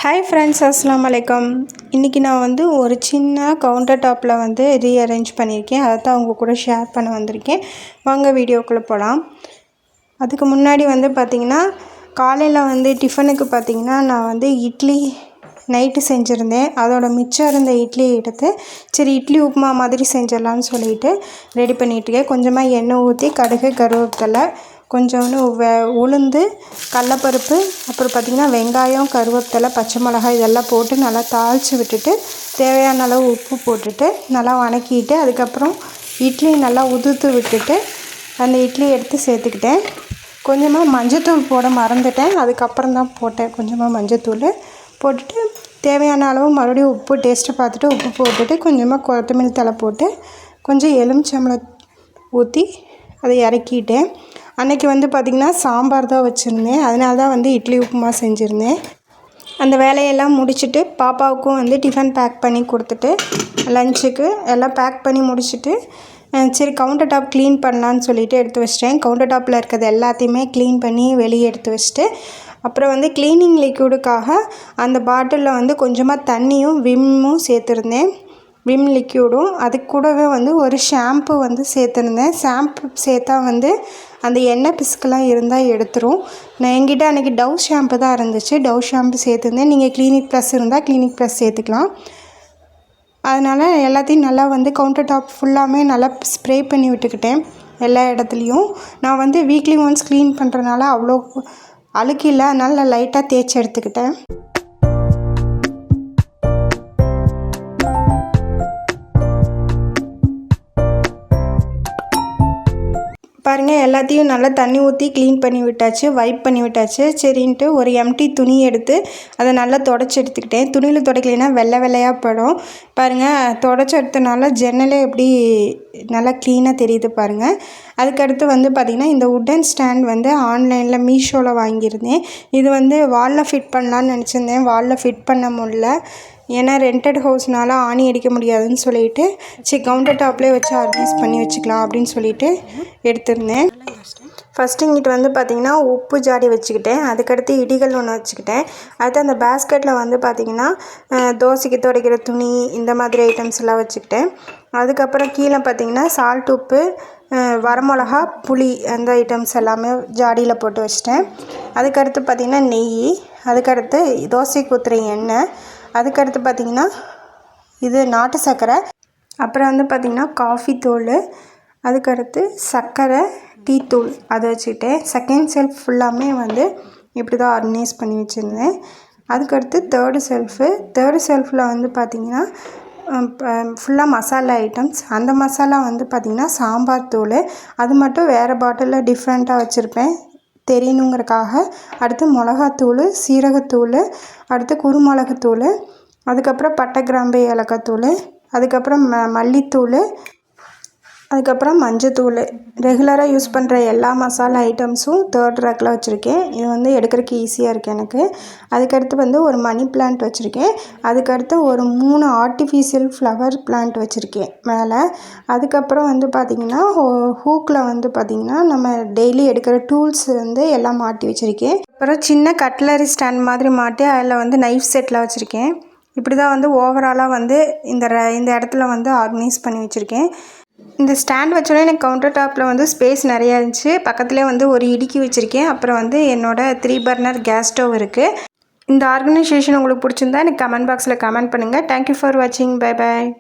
Hi friends, அஸ்ஸலாமு அலைக்கும். இன்றைக்கி நான் வந்து ஒரு சின்ன கவுண்டர் டாப்பில் வந்து ரீஅரேஞ்ச் பண்ணியிருக்கேன். அதை தான் உங்கள் கூட ஷேர் பண்ண வந்திருக்கேன். வாங்க வீடியோக்குள்ளே போகலாம். அதுக்கு முன்னாடி வந்து பார்த்திங்கன்னா, காலையில் வந்து டிஃபனுக்கு பார்த்திங்கன்னா நான் வந்து இட்லி நைட்டு செஞ்சுருந்தேன். அதோட மிச்சம் இருந்த இட்லி எடுத்து சரி இட்லி உப்புமா மாதிரி செஞ்சிடலான்னு சொல்லிட்டு ரெடி பண்ணிகிட்ருக்கேன். கொஞ்சமாக எண்ணெய் ஊற்றி கடுகு கருவேப்பிலை கொஞ்சோண்டு உளுந்து கடலப்பருப்பு அப்புறம் பார்த்திங்கன்னா வெங்காயம் கருவேப்பிலை பச்சை மிளகாய் இதெல்லாம் போட்டு நல்லா தாளித்து விட்டுட்டு தேவையான அளவு உப்பு போட்டுட்டு நல்லா வதக்கிட்டு அதுக்கப்புறம் இட்லி நல்லா உதுத்து விட்டுட்டு அந்த இட்லி எடுத்து சேர்த்துக்கிட்டேன். கொஞ்சமாக மஞ்சத்தூள் போட மறந்துட்டேன், அதுக்கப்புறம் தான் போட்டேன். கொஞ்சமாக மஞ்சத்தூள் போட்டுட்டு தேவையான அளவு மறுபடியும் உப்பு டேஸ்ட்டு பார்த்துட்டு உப்பு போட்டுட்டு கொஞ்சமாக கொத்தமல்லி தழை போட்டு கொஞ்சம் எலுமிச்சம்பழம் ஊற்றி அதை இறக்கிட்டேன். அன்றைக்கி வந்து பார்த்திங்கன்னா சாம்பார் தான் வச்சுருந்தேன், அதனால தான் வந்து இட்லி உப்புமா செஞ்சுருந்தேன். அந்த வேலையெல்லாம் முடிச்சுட்டு பாப்பாவுக்கும் வந்து டிஃபன் பேக் பண்ணி கொடுத்துட்டு லஞ்சுக்கு எல்லாம் பேக் பண்ணி முடிச்சுட்டு சரி கவுண்டர் டாப் க்ளீன் பண்ணலான்னு சொல்லிவிட்டு எடுத்து வச்சிட்டேன். கவுண்டர் டாப்பில் இருக்கிறது எல்லாத்தையுமே க்ளீன் பண்ணி வெளியே எடுத்து வச்சுட்டு அப்புறம் வந்து க்ளீனிங் லிக்யூடுக்காக அந்த பாட்டிலில் வந்து கொஞ்சமாக தண்ணியும் விம்மும் சேர்த்துருந்தேன். விம் லிக்யூடும் அது கூடவே வந்து ஒரு ஷாம்பு வந்து சேர்த்துருந்தேன். ஷாம்பு சேர்த்தா வந்து அந்த எண்ணெய் பிசுக்கெல்லாம் இருந்தால் எடுத்துரும். நான் என்கிட்ட அன்றைக்கி டவ் ஷாம்பு தான் இருந்துச்சு, டவ் ஷாம்பு சேர்த்துருந்தேன். நீங்கள் கிளினிக் ப்ளஸ் இருந்தால் கிளினிக் ப்ளஸ் சேர்த்துக்கலாம். அதனால் எல்லாத்தையும் நல்லா வந்து கவுண்டர் டாப் ஃபுல்லாமே நல்லா ஸ்ப்ரே பண்ணி விட்டுக்கிட்டேன் எல்லா இடத்துலையும். நான் வந்து வீக்லி ஒன்ஸ் க்ளீன் பண்ணுறதுனால அவ்வளோ அழுக்கு இல்லை, அதனால் நான் லைட்டாக தேய்ச்சி எடுத்துக்கிட்டேன். பாருங்கள், எல்லாத்தையும் நல்லா தண்ணி ஊற்றி க்ளீன் பண்ணி விட்டாச்சு, வைப் பண்ணி விட்டாச்சு. சரின்ட்டு ஒரு எம்டி துணி எடுத்து அதை நல்லா தொடச்சி எடுத்துக்கிட்டேன். துணியில் துடைக்கலைன்னா வெள்ளை வெள்ளையாக படும். பாருங்கள், தொடச்சி எடுத்தனால ஜன்னலே எப்படி நல்லா க்ளீனாக தெரியுது பாருங்கள். அதுக்கடுத்து வந்து பார்த்திங்கன்னா இந்த உட்டன் ஸ்டாண்ட் வந்து ஆன்லைனில் மீஷோவில் வாங்கியிருந்தேன். இது வந்து வாலில் ஃபிட் பண்ணலான்னு நினச்சிருந்தேன், வாலில் ஃபிட் பண்ண முடியல. ஏன்னா ரெண்டட் ஹவுஸ்னால் ஆணி அடிக்க முடியாதுன்னு சொல்லிட்டு சரி கவுண்டர் டாப்லேயே வச்சு ஆர்கனைஸ் பண்ணி வச்சுக்கலாம் அப்படின்னு சொல்லிட்டு எடுத்திருந்தேன். ஃபஸ்ட்டு இங்கிட்டு வந்து பார்த்திங்கன்னா உப்பு ஜாடி வச்சுக்கிட்டேன். அதுக்கடுத்து இடிகள் ஒன்று வச்சுக்கிட்டேன். அடுத்து அந்த பேஸ்கெட்டில் வந்து பார்த்திங்கன்னா தோசைக்கு துடைக்கிற துணி இந்த மாதிரி ஐட்டம்ஸ் எல்லாம் வச்சுக்கிட்டேன். அதுக்கப்புறம் கீழே பார்த்திங்கன்னா சால்ட் உப்பு வரமிளகா புளி அந்த ஐட்டம்ஸ் எல்லாமே ஜாடியில் போட்டு வச்சிட்டேன். அதுக்கடுத்து பார்த்திங்கன்னா நெய், அதுக்கடுத்து தோசைக்கு ஊற்றுற எண்ணெய், அதுக்கடுத்து பார்த்திங்கன்னா இது நாட்டு சர்க்கரை, அப்புறம் வந்து பார்த்திங்கன்னா காஃபி தூள், அதுக்கடுத்து சர்க்கரை டீ தூள் அதை வச்சுக்கிட்டேன். செகண்ட் செல்ஃப் ஃபுல்லாமே வந்து இப்படி தான் ஆர்கனைஸ் பண்ணி வச்சுருந்தேன். அதுக்கடுத்து தேர்டு செல்ஃபில் வந்து பார்த்திங்கன்னா ஃபுல்லாக மசாலா ஐட்டம்ஸ். அந்த மசாலா வந்து பார்த்திங்கன்னா சாம்பார் தூள், அது மட்டும் வேறு பாட்டிலில் டிஃப்ரெண்ட்டாக வச்சுருப்பேன் தெரியணுங்கிறக்காக. அடுத்து மிளகாத்தூள், சீரகத்தூள், அடுத்து குருமிளகுத்தூள், அதுக்கப்புறம் பட்டை கிராம்பு ஏலக்காய்த்தூள், அதுக்கப்புறம் மல்லித்தூள், அதுக்கப்புறம் மஞ்சத்தூள். ரெகுலராக யூஸ் பண்ணுற எல்லா மசாலா ஐட்டம்ஸும் தேர்ட் ரேக்கில் வச்சுருக்கேன். இது வந்து எடுக்கிறதுக்கு ஈஸியாக இருக்குது எனக்கு. அதுக்கடுத்து வந்து ஒரு மணி பிளான்ட் வச்சுருக்கேன். அதுக்கடுத்து ஒரு 3 ஆர்டிஃபிஷியல் ஃப்ளவர் பிளான்ட் வச்சுருக்கேன் மேலே. அதுக்கப்புறம் வந்து பார்த்திங்கன்னா ஹூக்கில் வந்து பார்த்திங்கன்னா நம்ம டெய்லி எடுக்கிற டூல்ஸ் வந்து எல்லாம் மாட்டி வச்சுருக்கேன். அப்புறம் சின்ன கட்லரி ஸ்டாண்ட் மாதிரி மாட்டி அதில் வந்து நைஃப் செட்டில் வச்சுருக்கேன். இப்படி தான் வந்து ஓவராலாக வந்து இந்த இடத்துல வந்து ஆர்கனைஸ் பண்ணி வச்சுருக்கேன். இந்த ஸ்டாண்ட் வச்சோடனே எனக்கு கவுண்டர் டாப்பில் வந்து ஸ்பேஸ் நிறையா இருந்துச்சு. பக்கத்துலேயே வந்து ஒரு இடுக்கி வச்சுருக்கேன். அப்புறம் வந்து என்னோடய 3 பர்னர் கேஸ் ஸ்டவ் இருக்குது. இந்த ஆர்கனைசேஷன் உங்களுக்கு பிடிச்சிருந்தா எனக்கு கமெண்ட் பாக்ஸில் கமெண்ட் பண்ணுங்கள். தேங்க்யூ ஃபார் வாட்சிங். Bye bye.